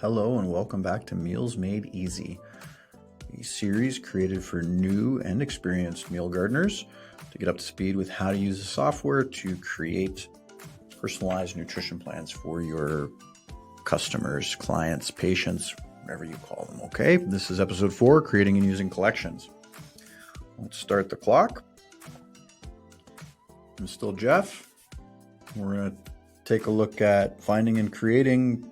Hello and welcome back to Meals Made Easy, a series created for new and experienced meal gardeners to get up to speed with how to use the software to create personalized nutrition plans for your customers, clients, patients, whatever you call them. Okay, this is episode 4, creating and using collections. Let's start the clock. I'm still Jeff. We're going to take a look at finding and creating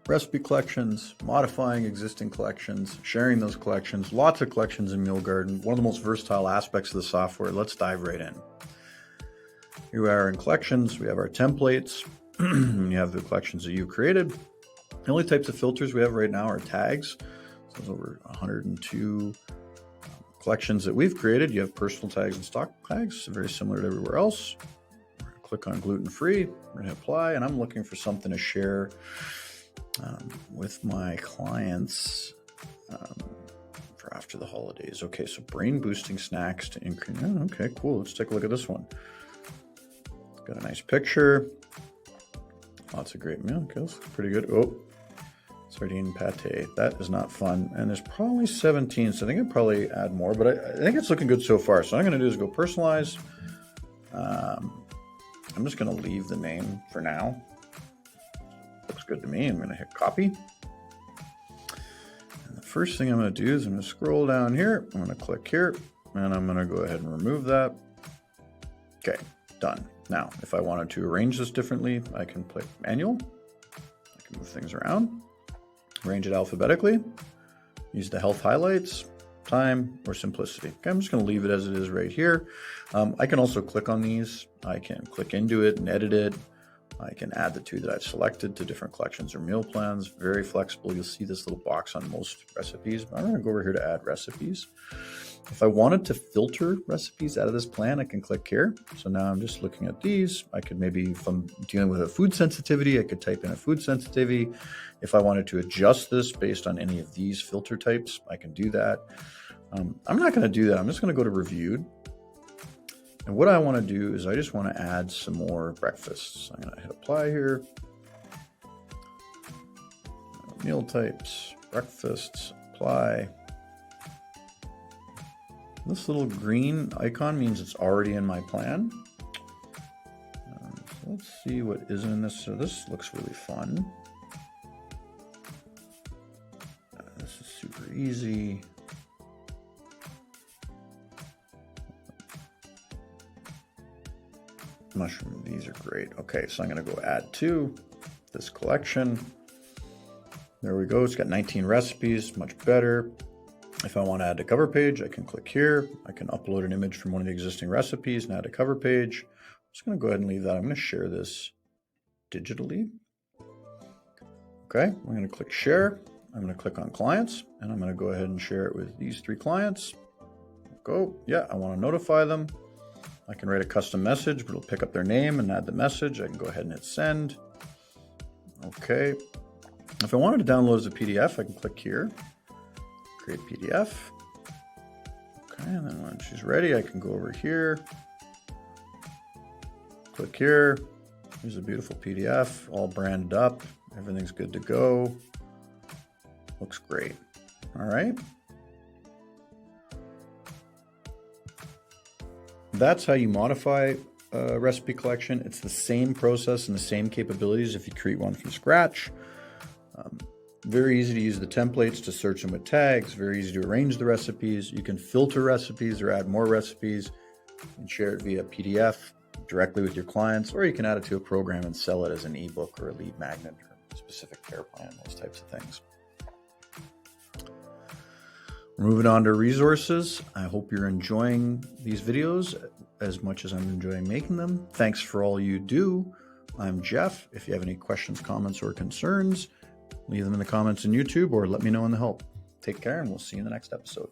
recipe collections, modifying existing collections, sharing those collections, lots of collections in Meal Garden, one of the most versatile aspects of the software. Let's dive right in. Here we are in collections. We have our templates. You have the collections that you created. The only types of filters we have right now are tags. So there's over 102 collections that we've created. You have personal tags and stock tags, very similar to everywhere else. We're going to click on gluten-free. We're going to apply, and I'm looking for something to share with my clients for after the holidays. Okay, so brain boosting snacks to increase. Oh, okay, cool. Let's take a look at this one. It's got a nice picture. Lots of great meal. Okay, that's pretty good. Oh, sardine pate. That is not fun. And there's probably 17, so I think I'd probably add more, but I think it's looking good so far. So what I'm going to do is go personalize. I'm just going to leave the name for now. Looks good to me. I'm going to hit copy. And the first thing I'm going to do is I'm going to scroll down here. I'm going to click here and I'm going to go ahead and remove that. Okay, done. Now, if I wanted to arrange this differently, I can click manual. I can move things around, arrange it alphabetically, use the health highlights, time, or simplicity. Okay, I'm just going to leave it as it is right here. I can also click on these. I can click into it and edit it. I can add the two that I've selected to different collections or meal plans. Very flexible. You'll see this little box on most recipes. I'm going to go over here to add recipes. If I wanted to filter recipes out of this plan, I can click here. So now I'm just looking at these. I could maybe, if I'm dealing with a food sensitivity, I could type in a food sensitivity. If I wanted to adjust this based on any of these filter types, I can do that. I'm not going to do that. I'm just going to go to reviewed. And what I want to do is I just want to add some more breakfasts. I'm going to hit apply here. Meal types, breakfasts, apply. This little green icon means it's already in my plan. So let's see what isn't in this. So this looks really fun. This is super easy. Mushroom, these are great. Okay, so I'm going to go add to this collection. There we go. It's got 19 recipes, much better. If I want to add a cover page, I can click here. I can upload an image from one of the existing recipes and add a cover page. I'm just going to go ahead and leave that. I'm going to share this digitally. Okay, I'm going to click share. I'm going to click on clients, and I'm going to go ahead and share it with these 3 clients. Go. Yeah, I want to notify them. I can write a custom message, but it'll pick up their name and add the message. I can go ahead and hit send. Okay. If I wanted to download as a PDF, I can click here, create PDF. Okay, and then when she's ready, I can go over here, click here. Here's a beautiful PDF, all branded up. Everything's good to go. Looks great. All right. That's how you modify a recipe collection. It's the same process and the same capabilities if you create one from scratch. Very easy to use the templates to search them with tags. Very easy to arrange the recipes. You can filter recipes or add more recipes and share it via PDF directly with your clients, or you can add it to a program and sell it as an ebook or a lead magnet or a specific care plan, those types of things. Moving on to resources. I hope you're enjoying these videos as much as I'm enjoying making them. Thanks for all you do. I'm Jeff. If you have any questions, comments, or concerns, leave them in the comments on YouTube or let me know in the help. Take care, and we'll see you in the next episode.